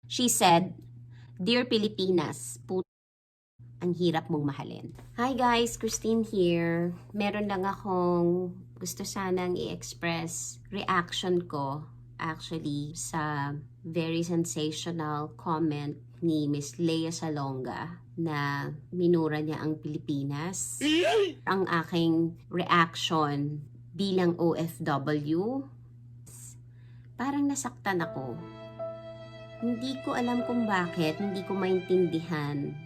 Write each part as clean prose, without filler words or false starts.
She said, "Dear Pilipinas, ang hirap mong mahalin." Hi guys, Christine here. Meron lang akong gusto sanang i-express reaction ko actually sa very sensational comment ni Miss Lea Salonga na minura niya ang Pilipinas. Ang aking reaction bilang OFW, parang nasaktan ako. Hindi ko alam kung bakit, hindi ko maintindihan.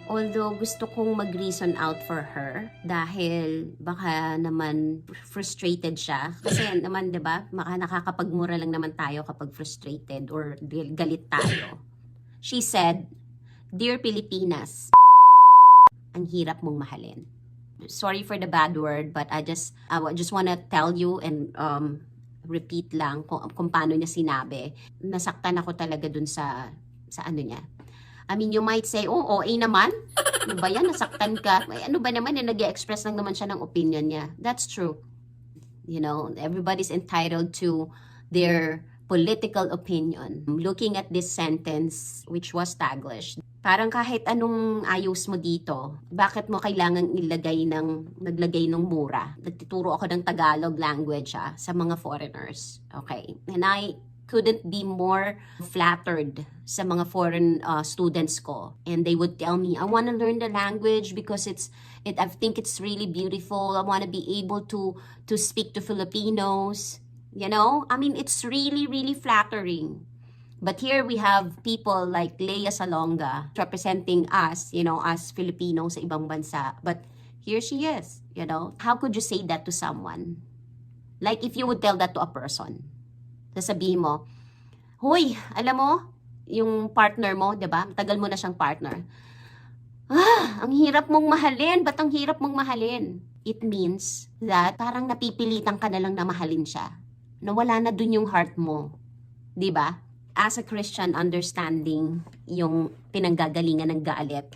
Although gusto kong mag-reason out for her dahil baka naman frustrated siya. Kasi naman 'di ba, nakakapagmura lang naman tayo kapag frustrated or galit tayo. She said, "Dear Pilipinas, ang hirap mong mahalin." Sorry for the bad word, but I just wanna tell you and repeat lang kung paano niya sinabi. Nasaktan ako talaga dun sa ano niya. I mean, you might say, oh, OA naman. Ano ba yan? Nasaktan ka. Ano ba naman? Nag-express lang naman siya ng opinion niya. That's true. You know, everybody's entitled to their political opinion. Looking at this sentence, which was taglish, parang kahit anong ayos mo dito, bakit mo kailangang naglagay ng mura? Nagtuturo ako ng Tagalog language sa mga foreigners. Okay. And I couldn't be more flattered sa mga foreign students ko. And they would tell me, I want to learn the language because I think it's really beautiful. I want to be able to speak to Filipinos. You know? I mean, it's really, really flattering. But here we have people like Lea Salonga representing us, you know, as Filipinos sa ibang bansa. But here she is, you know. How could you say that to someone? Like if you would tell that to a person. Sasabihin mo, "Hoy, alam mo, yung partner mo, 'di ba? Tagal mo na siyang partner. Ang hirap mong mahalin. Ba't ang hirap mong mahalin?" It means that parang napipilitan ka na lang na mahalin siya. Nawala na dun yung heart mo. 'Di ba? As a Christian, understanding yung pinanggagalingan ng galit.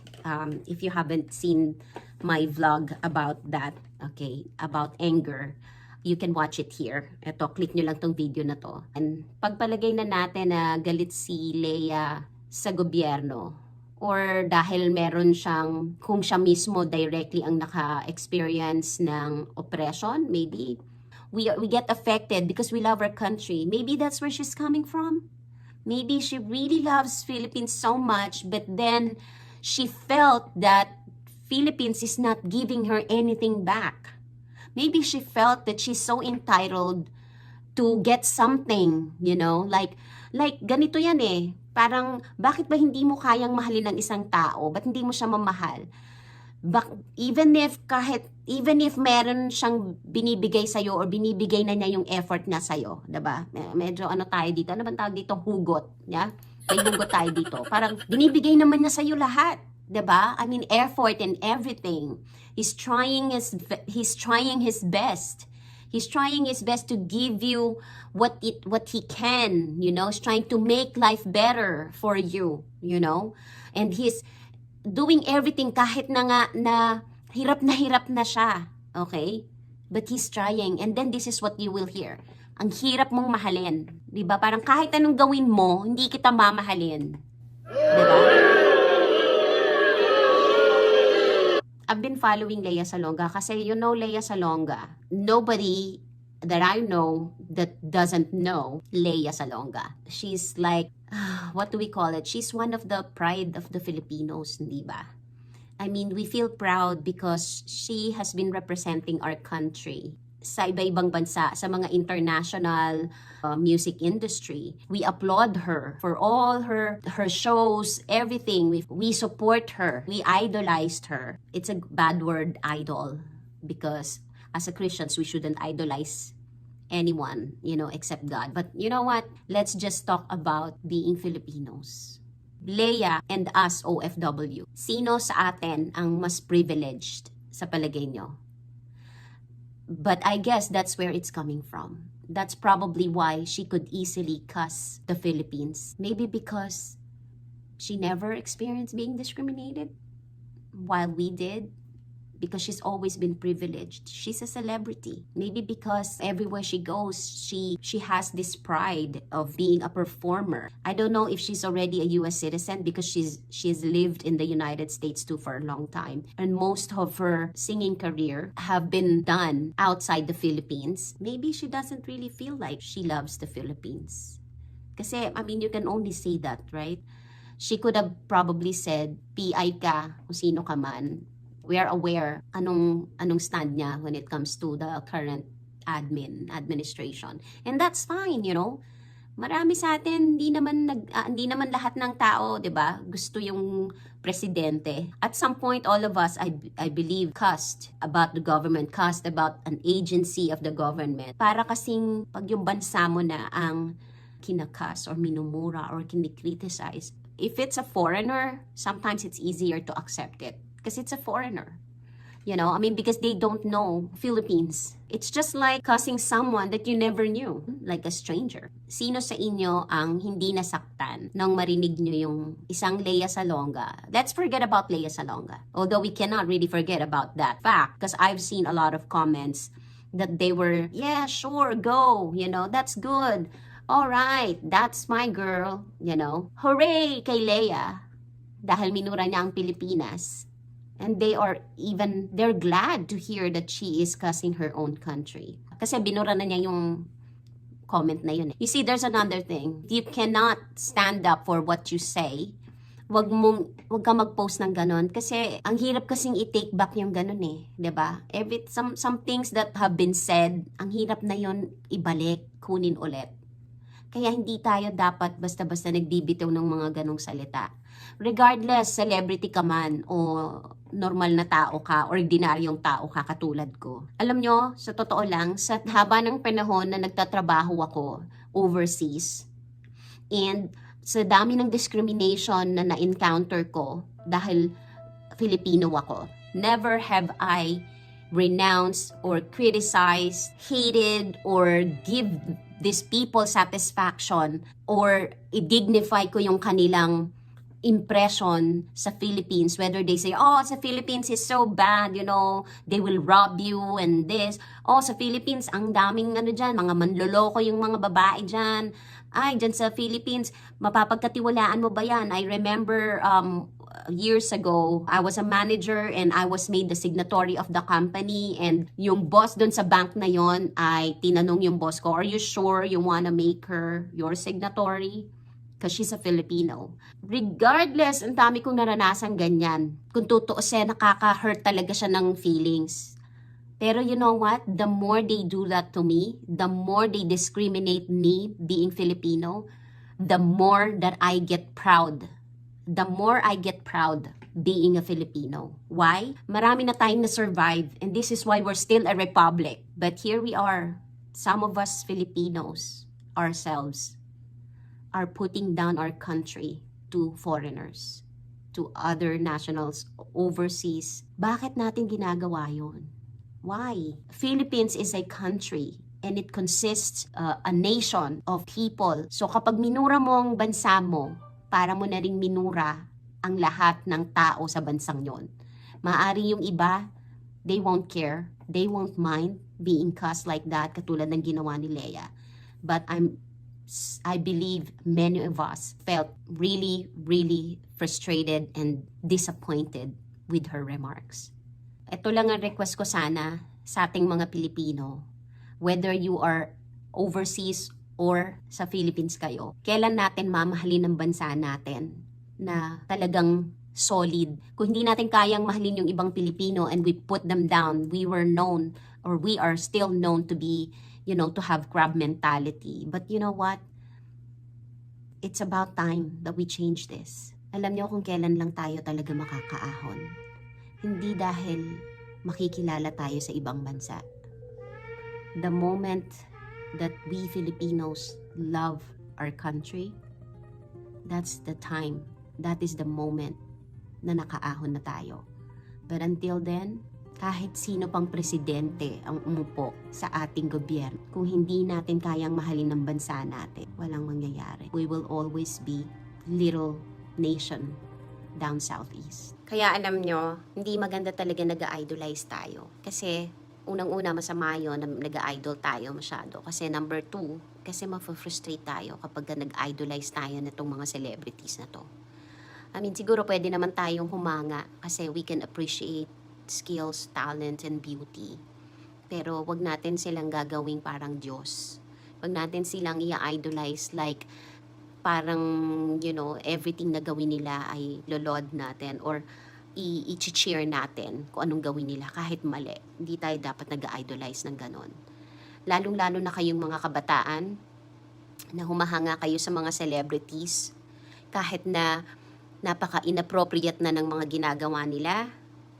If you haven't seen my vlog about that, okay, about anger, you can watch it here. Ito, click nyo lang tong video na to. And pagpalagay na natin na galit si Lea sa gobyerno or dahil meron siyang, kung siya mismo directly ang naka-experience ng oppression, maybe we get affected because we love our country. Maybe that's where she's coming from. Maybe she really loves Philippines so much, but then she felt that Philippines is not giving her anything back. Maybe she felt that she's so entitled to get something, you know, like ganito yan eh. Parang, bakit ba hindi mo kayang mahalin ng isang tao? Ba't hindi mo siya mamahal? Even if meron siyang binibigay sa'yo or binibigay na niya yung effort na sa'yo, diba? Medyo ano tayo dito, ano bang tawag dito? Hugot, yeah? May hugot tayo dito. Parang binibigay naman niya sa'yo lahat. Diba? I mean, effort and everything. He's trying his best. He's trying his best to give you what he can, you know. He's trying to make life better for you, you know. And he's doing everything kahit na hirap na siya, okay? But he's trying. And then this is what you will hear. Ang hirap mong mahalin. Diba? Parang kahit anong gawin mo, hindi kita mamahalin. Diba? I've been following Lea Salonga kasi you know Lea Salonga. Nobody that I know that doesn't know Lea Salonga. She's like, what do we call it? She's one of the pride of the Filipinos, di ba? I mean, we feel proud because she has been representing our country sa iba-ibang bansa, sa mga international music industry. We applaud her for all her shows, everything. We support her. We idolized her. It's a bad word, idol, because as a Christians, we shouldn't idolize anyone, you know, except God. But you know what? Let's just talk about being Filipinos. Lea and us OFW. Sino sa atin ang mas privileged sa palagay nyo? But I guess that's where it's coming from. That's probably why she could easily cuss the Philippines. Maybe because she never experienced being discriminated while we did. because she's always been privileged. She's a celebrity. Maybe because everywhere she goes, she has this pride of being a performer. I don't know if she's already a US citizen because she's lived in the United States too for a long time. And most of her singing career have been done outside the Philippines. Maybe she doesn't really feel like she loves the Philippines. Kasi, I mean, you can only say that, right? She could have probably said, PI ka, kung sino ka man. We are aware anong stand niya when it comes to the current administration. And that's fine, you know. Marami sa atin, hindi naman lahat ng tao, 'di ba? Gusto yung presidente. At some point, all of us, I believe, cussed about the government, cussed about an agency of the government. Para kasing pag yung bansa mo na ang kinakas or minumura or kinikriticize, if it's a foreigner, sometimes it's easier to accept it. Because it's a foreigner. You know, I mean, because they don't know Philippines. It's just like cussing someone that you never knew, like a stranger. Sino sa inyo ang hindi nasaktan nang marinig nyo yung isang Lea Salonga? Let's forget about Lea Salonga. Although we cannot really forget about that fact, because I've seen a lot of comments that they were, yeah, sure, go, you know, that's good. All right, that's my girl, you know. Hooray kay Lea dahil minura niya ang Pilipinas. And they're glad to hear that she is cussing her own country. Kasi binura na niya yung comment na yun. You see, there's another thing. You cannot stand up for what you say. Wag ka mag-post ng ganon. Kasi ang hirap kasing i-take back yung ganon eh. 'Di ba? Some things that have been said, ang hirap na yun ibalik, kunin ulit. Kaya hindi tayo dapat basta-basta nagbibitaw ng mga ganong salita. Regardless, celebrity ka man o normal na tao ka, ordinaryong tao ka katulad ko. Alam nyo, sa totoo lang, sa haba ng panahon na nagtatrabaho ako overseas, and sa dami ng discrimination na na-encounter ko dahil Filipino ako, never have I renounced or criticized, hated, or give these people satisfaction or i-dignify ko yung kanilang impression sa Philippines, whether they say, oh, sa Philippines is so bad, you know, they will rob you and this. Oh, sa Philippines, ang daming dyan, mga manloloko yung mga babae dyan. Ay, dyan sa Philippines, mapapagkatiwalaan mo ba yan? I remember years ago, I was a manager and I was made the signatory of the company, and yung boss dun sa bank na yon ay tinanong yung boss ko, are you sure you wanna make her your signatory? Because she's a Filipino. Regardless, ang dami kong naranasan ganyan. Kung tutuusin, nakaka-hurt talaga siya ng feelings. Pero you know what? The more they do that to me, the more they discriminate me being Filipino, the more that I get proud. The more I get proud being a Filipino. Why? Marami na tayong na-survive, and this is why we're still a republic. But here we are, some of us Filipinos, ourselves, are putting down our country to foreigners, to other nationals overseas. Bakit natin ginagawa yun? Why? Philippines is a country and it consists a nation of people. So kapag minura mo ang bansa mo, para mo na ring minura ang lahat ng tao sa bansang yon. Maari yung iba, they won't care, they won't mind being cussed like that, katulad ng ginawa ni Lea. But I believe many of us felt really, really frustrated and disappointed with her remarks. Ito lang ang request ko sana sa ating mga Pilipino, whether you are overseas or sa Philippines kayo, kailan natin mamahalin ang bansa natin na talagang solid? Kung hindi natin kayang mahalin yung ibang Pilipino and we put them down, we were known or we are still known to be, you know, to have crab mentality. But you know what? It's about time that we change this. Alam niyo kung kailan lang tayo talaga makakaahon. Hindi dahil makikilala tayo sa ibang bansa. The moment that we Filipinos love our country, that's the time, that is the moment na nakaahon na tayo. But until then, kahit sino pang presidente ang umupo sa ating gobyerno, kung hindi natin kayang mahalin ang bansa natin, walang mangyayari. We will always be little nation down southeast. Kaya alam nyo, hindi maganda talaga nag-idolize tayo. Kasi unang-una masama yun na nag-idol tayo masyado. Kasi number 2, kasi ma-frustrate tayo kapag nag-idolize tayo na itong mga celebrities na to. I mean, siguro pwede naman tayong humanga kasi we can appreciate skills, talent, and beauty. Pero wag natin silang gagawing parang Diyos. Wag natin silang i-idolize like parang, everything na gawin nila ay lolod natin or i-cheer natin kung anong gawin nila kahit mali. Hindi tayo dapat nag-idolize ng ganon. Lalong-lalo na kayong mga kabataan na humahanga kayo sa mga celebrities kahit na napaka-inappropriate na ng mga ginagawa nila,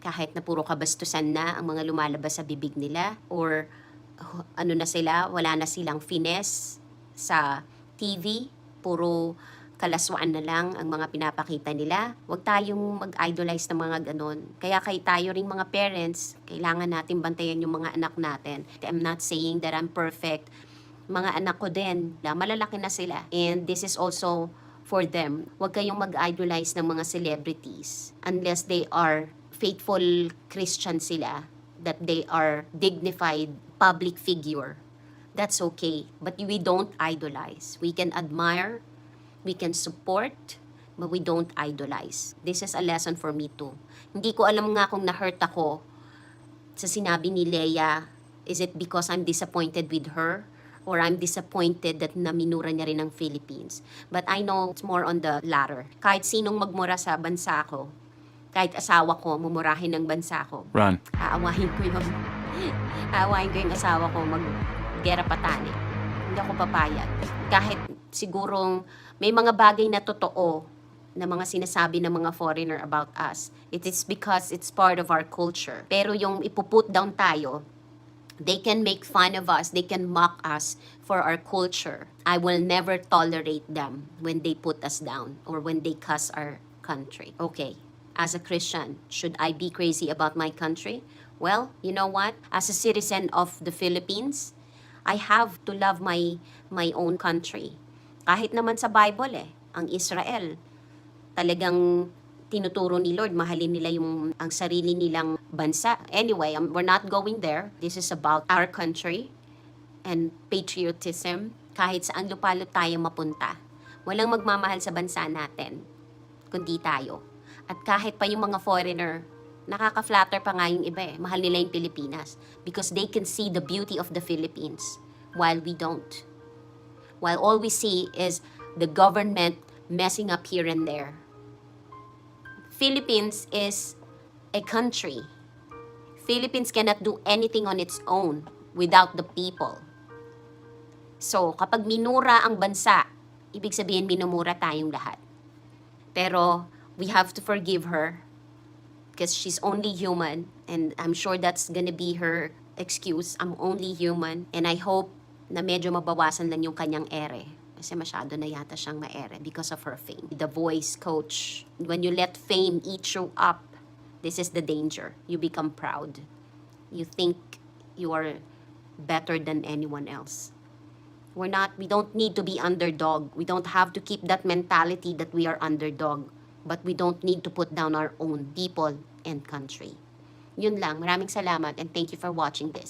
kahit na puro kabastusan na ang mga lumalabas sa bibig nila or ano na sila, wala na silang finesse sa TV, puro kalaswaan na lang ang mga pinapakita nila. Huwag tayong mag-idolize ng mga ganon. Kaya tayo ring mga parents, kailangan natin bantayan yung mga anak natin. I'm not saying that I'm perfect. Mga anak ko din, malalaki na sila. And this is also for them. Huwag kayong mag-idolize ng mga celebrities unless they are faithful Christian sila, that they are dignified public figure. That's okay. But we don't idolize. We can admire, we can support, but we don't idolize. This is a lesson for me too. Hindi ko alam nga kung na-hurt ako sa sinabi ni Lea. Is it because I'm disappointed with her? Or I'm disappointed that naminura niya rin ang Philippines? But I know it's more on the latter. Kahit sinong magmura sa bansa ko, kahit asawa ko, mumurahin ng bansa ko. Run. Aawahin ko yun. Aawahin ko yung asawa ko mag-gera patani. Hindi ako papayag. Kahit sigurong may mga bagay na totoo na mga sinasabi ng mga foreigner about us. It is because it's part of our culture. Pero yung ipuput down tayo, they can make fun of us, they can mock us for our culture. I will never tolerate them when they put us down or when they cuss our country. Okay, as a Christian, should I be crazy about my country? Well, you know what? As a citizen of the Philippines, I have to love my own country. Kahit naman sa Bible ang Israel, talagang tinuturo ni Lord, mahalin nila ang sarili nilang bansa. Anyway, we're not going there. This is about our country and patriotism. Kahit saan lupalot tayo mapunta, walang magmamahal sa bansa natin, kundi tayo. At kahit pa yung mga foreigner, nakaka-flatter pa nga yung iba mahal nila yung Pilipinas because they can see the beauty of the Philippines while we don't. While all we see is the government messing up here and there. Philippines is a country. Philippines cannot do anything on its own without the people. So, kapag minura ang bansa, ibig sabihin minumura tayong lahat. Pero, we have to forgive her because she's only human and I'm sure that's gonna be her excuse. I'm only human and I hope na medyo mabawasan lang yung kanyang ere. Kasi masyado na yata siyang maere because of her fame. The voice coach. When you let fame eat you up, this is the danger. You become proud. You think you are better than anyone else. We don't need to be underdog. We don't have to keep that mentality that we are underdog. But we don't need to put down our own people and country. Yun lang. Maraming salamat and thank you for watching this.